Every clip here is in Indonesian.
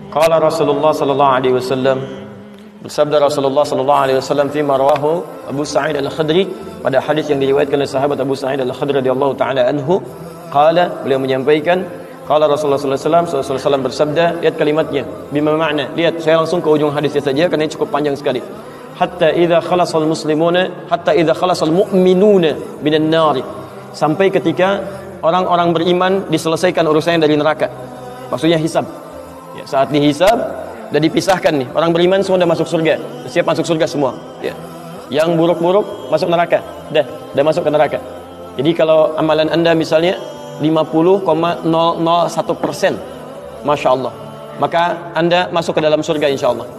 Qala Rasulullah sallallahu alaihi wasallam, bersabda Rasulullah sallallahu alaihi wasallam fi marwahu Abu Sa'id Al-Khudri, pada hadis yang diriwayatkan oleh sahabat Abu Sa'id Al-Khudri radhiyallahu taala anhu, qala, beliau menyampaikan, qala Rasulullah sallallahu alaihi wasallam bersabda, lihat kalimatnya, bima makna, lihat saya langsung ke ujung hadisnya saja karena ini cukup panjang sekali. Hatta idza khalasal muslimuna, hatta idza khalasal mu'minuna minan nar, sampai ketika orang-orang beriman diselesaikan urusannya dari neraka. Maksudnya hisab. Ya, saat dihisab dan dipisahkan nih, orang beriman semua sudah masuk surga, siap masuk surga semua. Ya. Yang buruk-buruk masuk neraka, dah masuk ke neraka. Jadi kalau amalan Anda misalnya 50,001%, Masya Allah, maka Anda masuk ke dalam surga insya Allah.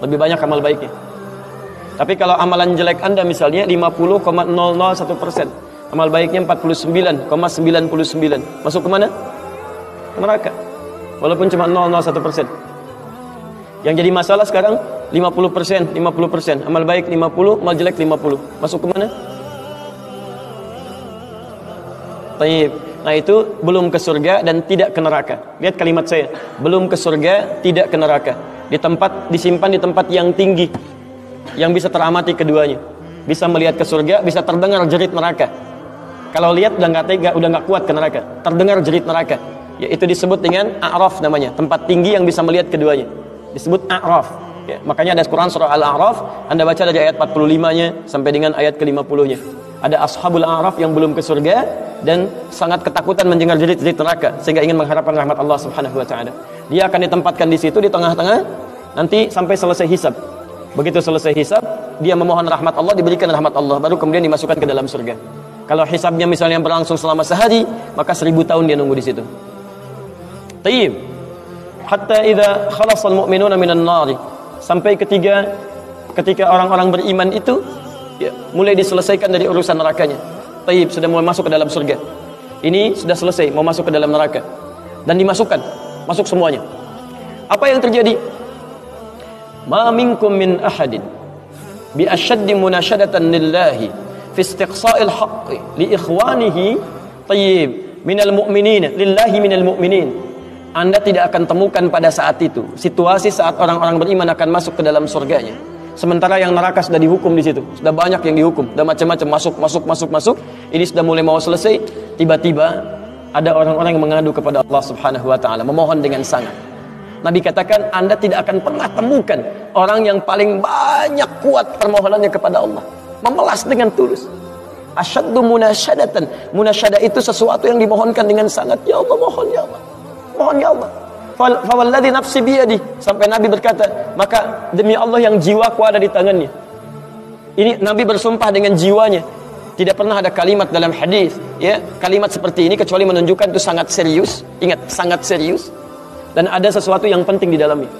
Lebih banyak amal baiknya. Tapi kalau amalan jelek Anda misalnya 50,001%, amal baiknya 49,99, masuk ke mana? Ke neraka. Walaupun cuma 0,01%. Yang jadi masalah sekarang 50%, amal baik 50, amal jelek 50. Masuk ke mana? Taib. Nah itu belum ke surga dan tidak ke neraka. Lihat kalimat saya, belum ke surga, tidak ke neraka. Disimpan di tempat yang tinggi, yang bisa teramati keduanya. Bisa melihat ke surga, bisa terdengar jerit neraka. Kalau lihat udah nggak tega, udah nggak kuat ke neraka. Terdengar jerit neraka. Yaitu disebut dengan A'raf namanya, tempat tinggi yang bisa melihat keduanya. Disebut A'raf. Ya, makanya ada Quran surah Al-A'raf, Anda baca dari ayat 45-nya sampai dengan ayat ke-50-nya. Ada ashabul A'raf yang belum ke surga dan sangat ketakutan mendengar jerit-jerit neraka sehingga ingin mengharapkan rahmat Allah Subhanahu wa taala. Dia akan ditempatkan di situ di tengah-tengah nanti sampai selesai hisab. Begitu selesai hisab, dia memohon rahmat Allah, diberikan rahmat Allah, baru kemudian dimasukkan ke dalam surga. Kalau hisabnya misalnya berlangsung selama sehari, maka 1000 tahun dia nunggu di situ. Tayyib. Hatta idza khalasal mu'minuna minan nar, sampai ketika orang-orang beriman itu ya, mulai diselesaikan dari urusan nerakanya. Tayyib, sudah mulai masuk ke dalam surga. Ini sudah selesai, mau masuk ke dalam neraka. Dan dimasukkan, masuk semuanya. Apa yang terjadi? Ma minkum min ahadin bi ashaddi munashadatan lillahi fi istiqsa'il haqqi li ikhwanihi tayyib minal mu'minin lillahi minal mu'minin. Anda tidak akan temukan pada saat itu situasi saat orang-orang beriman akan masuk ke dalam surganya, sementara yang neraka sudah dihukum di situ, sudah banyak yang dihukum, sudah macam-macam masuk. Ini sudah mulai mau selesai, tiba-tiba ada orang-orang yang mengadu kepada Allah Subhanahu wa taala, memohon dengan sangat. Nabi katakan, Anda tidak akan pernah temukan orang yang paling banyak kuat permohonannya kepada Allah, memelas dengan tulus. Asyaddu munasyadatan. Munasyadah itu sesuatu yang dimohonkan dengan sangat. Ya Allah, mohon ya Allah. Mohon ya Allah. Fawalladzi nafsi biyadi. Sampai Nabi berkata, maka demi Allah yang jiwaku ada di tangannya. Ini Nabi bersumpah dengan jiwanya. Tidak pernah ada kalimat dalam hadis, ya, kalimat seperti ini kecuali menunjukkan itu sangat serius. Ingat, sangat serius. Dan ada sesuatu yang penting di dalamnya.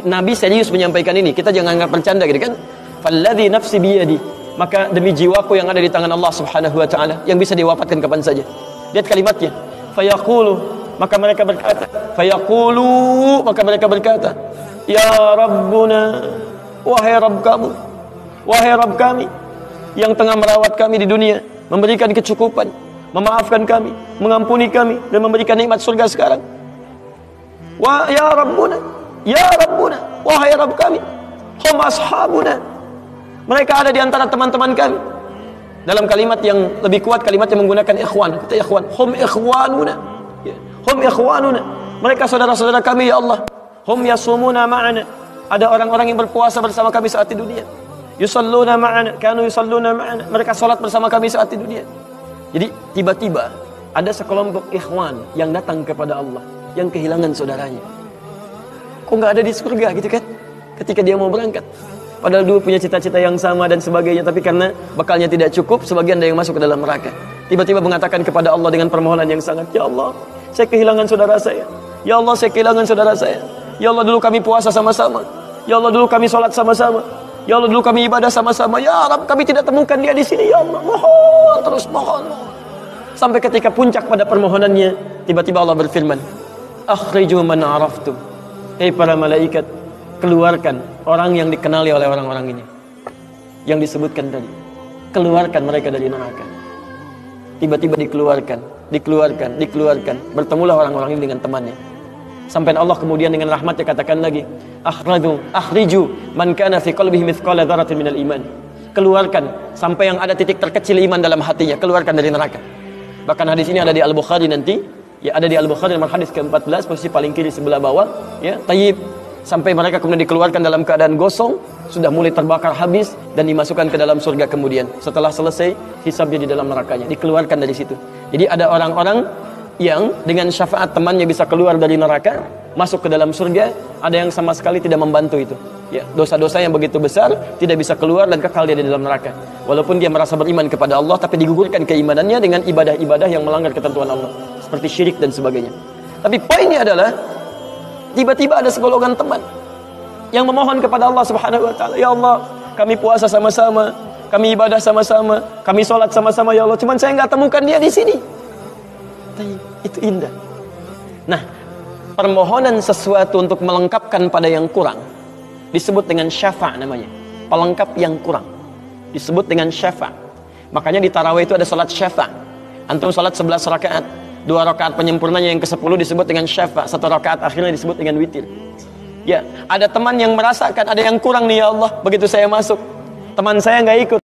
Nabi serius menyampaikan ini. Kita jangan anggap bercanda gitu kan. Falladzi nafsi biyadi. Maka demi jiwaku yang ada di tangan Allah Subhanahu wa taala, yang bisa diwafatkan kapan saja. Lihat kalimatnya. Fayaqulu, maka mereka berkata, fayaqulu, maka mereka berkata, ya Rabbuna, wahai Rabb kamu, wahai Rabb kami yang tengah merawat kami di dunia, memberikan kecukupan, memaafkan kami, mengampuni kami dan memberikan nikmat surga sekarang. Wa ya Rabbuna, wahai Rabb kami, hum ashabuna, mereka ada di antara teman-teman kami. Dalam kalimat yang lebih kuat, kalimat yang menggunakan ikhwan, kata ikhwan, hum ikhwanuna, hum ikhwanuna, mereka saudara-saudara kami ya Allah. Hum yasumuna ma'ana, ada orang-orang yang berpuasa bersama kami saat di dunia. Yusalluna ma'ana, kanu yusalluna ma'ana, mereka salat bersama kami saat di dunia. Jadi tiba-tiba ada sekelompok ikhwan yang datang kepada Allah, yang kehilangan saudaranya. Kok nggak ada di surga gitu kan? Ketika dia mau berangkat, padahal dulu punya cita-cita yang sama dan sebagainya, tapi karena bekalnya tidak cukup, sebagian ada yang masuk ke dalam neraka. Tiba-tiba mengatakan kepada Allah dengan permohonan yang sangat, ya Allah, saya kehilangan saudara saya. Ya Allah, saya kehilangan saudara saya. Ya Allah, dulu kami puasa sama-sama. Ya Allah, dulu kami sholat sama-sama. Ya Allah, dulu kami ibadah sama-sama. Ya Rabb, kami tidak temukan dia di sini. Ya Allah, mohon, terus mohon. Sampai ketika puncak pada permohonannya, tiba-tiba Allah berfirman, akhriju man araftum. Hei para malaikat, keluarkan orang yang dikenali oleh orang-orang ini, yang disebutkan tadi. Keluarkan mereka dari neraka. Tiba-tiba dikeluarkan. Bertemulah orang-orang ini dengan temannya. Sampai Allah kemudian dengan rahmatnya katakan lagi, akhriju man kana fi qalbihi mithqala dzarratin minal iman. Keluarkan sampai yang ada titik terkecil iman dalam hatinya, keluarkan dari neraka. Bahkan hadis ini ada di Al-Bukhari nanti, ya ada di Al-Bukhari nomor hadis ke-14, posisi paling kiri sebelah bawah, ya, tayyib, sampai mereka kemudian dikeluarkan dalam keadaan gosong, sudah mulai terbakar habis dan dimasukkan ke dalam surga kemudian. Setelah selesai hisabnya di dalam nerakanya, dikeluarkan dari situ. Jadi ada orang-orang yang dengan syafaat temannya bisa keluar dari neraka, masuk ke dalam surga, ada yang sama sekali tidak membantu itu. Ya, dosa-dosa yang begitu besar tidak bisa keluar dan kekal dia di dalam neraka. Walaupun dia merasa beriman kepada Allah, tapi digugurkan keimanannya dengan ibadah-ibadah yang melanggar ketentuan Allah, seperti syirik dan sebagainya. Tapi poinnya adalah tiba-tiba ada segolongan teman yang memohon kepada Allah Subhanahu wa taala, "Ya Allah, kami puasa sama-sama, kami ibadah sama-sama, kami sholat sama-sama ya Allah, cuman saya nggak temukan dia di sini." Itu indah. Nah, permohonan sesuatu untuk melengkapkan pada yang kurang disebut dengan syafa' namanya. Pelengkap yang kurang disebut dengan syafa'. Makanya di tarawih itu ada salat syafa'. Antum salat 11 rakaat, 2 rakaat penyempurnanya yang ke-10 disebut dengan syafa', 1 rakaat akhirnya disebut dengan witir. Ya, ada teman yang merasakan ada yang kurang nih ya Allah, begitu saya masuk, teman saya nggak ikut.